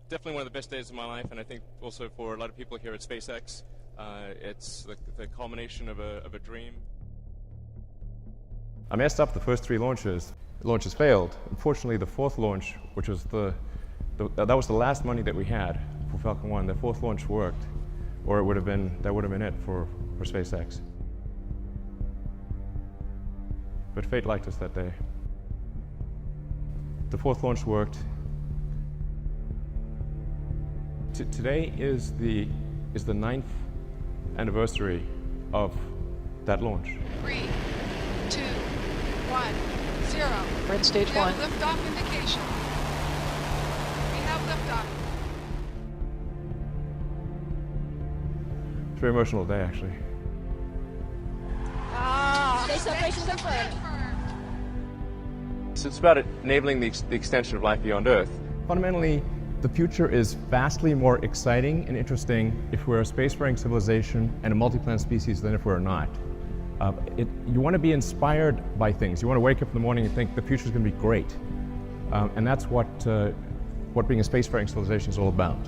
Definitely one of the best days of my life, and I think also for a lot of people here at SpaceX. It's the culmination of a dream. I messed up the first 3 launches. The launches failed. Unfortunately, the 4th launch, which was that was the last money that we had for Falcon 1, the 4th launch worked, or that would have been it for SpaceX. But fate liked us that day. The 4th launch worked. Today is the 9th anniversary of that launch. 3, 2, 1, 0. We're in stage 1. Liftoff indication. We have liftoff. It's a very emotional day, actually. Space separation confirmed. So it's about enabling the extension of life beyond Earth. Fundamentally, the future is vastly more exciting and interesting if we're a spacefaring civilization and a multi-planet species than if we're not. You want to be inspired by things. You want to wake up in the morning and think the future is going to be great. And that's what being a spacefaring civilization is all about.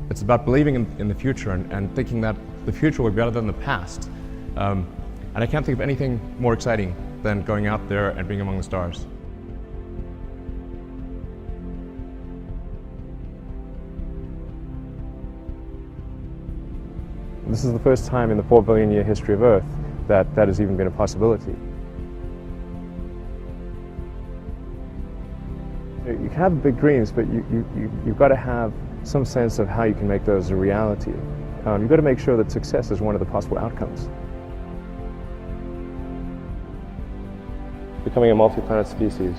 It's about believing in the future and thinking that the future will be better than the past. And I can't think of anything more exciting than going out there and being among the stars. This is the first time in the 4 billion year history of Earth that has even been a possibility. You can have big dreams, but you've got to have some sense of how you can make those a reality. You've got to make sure that success is one of the possible outcomes. Becoming a multi-planet species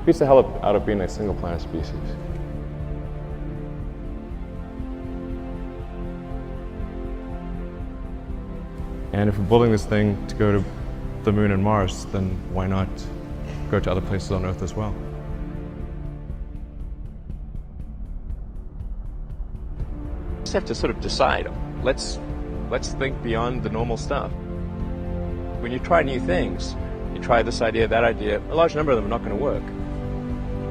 beats the hell out of being a single-planet species. And if we're building this thing to go to the Moon and Mars, then why not go to other places on Earth as well? You just have to sort of decide, let's think beyond the normal stuff. When you try new things, you try this idea, that idea, a large number of them are not going to work.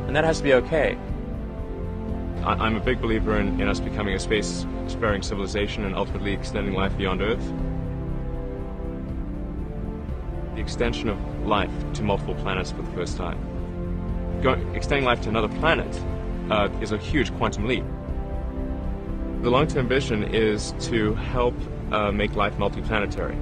And that has to be okay. I'm a big believer in us becoming a space-faring civilization and ultimately extending life beyond Earth. The extension of life to multiple planets for the first time. Extending life to another planet is a huge quantum leap. The long-term vision is to help make life multiplanetary.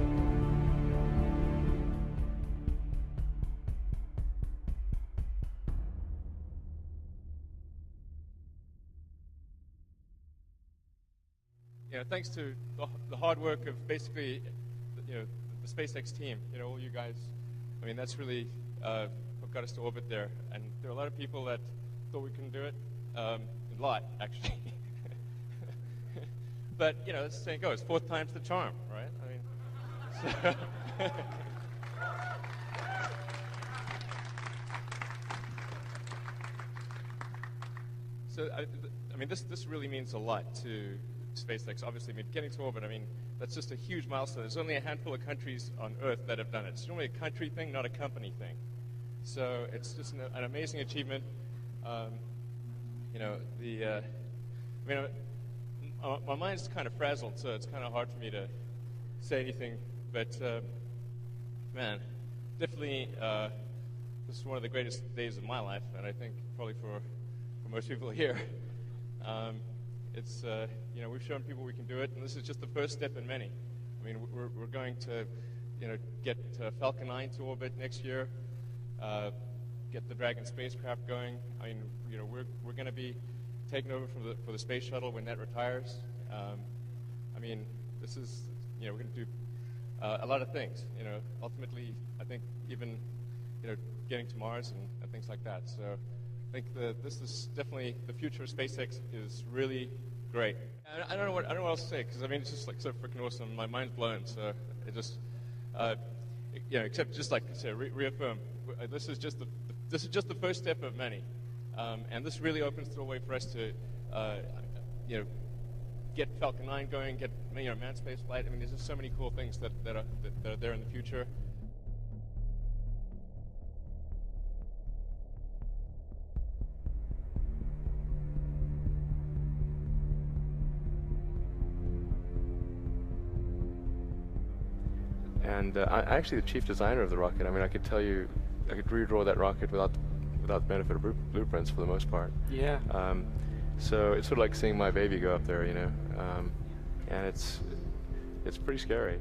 Thanks to the hard work of basically, the SpaceX team, all you guys. I mean, that's really what got us to orbit there. And there are a lot of people that thought we couldn't do it. A lot, actually. But, as the saying goes, 4th time's the charm, right? I mean, so I mean, this really means a lot to SpaceX. Obviously, getting to orbit, that's just a huge milestone. There's only a handful of countries on Earth that have done it. It's normally a country thing, not a company thing. So it's just an amazing achievement. My mind's kind of frazzled, so it's kind of hard for me to say anything. But man, definitely, this is one of the greatest days of my life, and I think probably for most people here. It's we've shown people we can do it, and this is just the first step in many. I mean, we're going to get Falcon 9 to orbit next year, get the Dragon spacecraft going. I mean, we're going to be taking over for the space shuttle when that retires. I mean, this is we're going to do a lot of things. Ultimately, I think even getting to Mars and things like that. So I think this is definitely the future of SpaceX is really great. I don't know what else to say, because it's just like so freaking awesome. My mind's blown. So it just except just like to say, reaffirm this is just the first step of many, and this really opens the way for us to get Falcon 9 going, get manned space flight. I mean, there's just so many cool things that are there in the future. and I'm actually the chief designer of the rocket. I mean, I could tell you, I could redraw that rocket without the benefit of blueprints for the most part. Yeah. So it's sort of like seeing my baby go up there, you know, and it's pretty scary.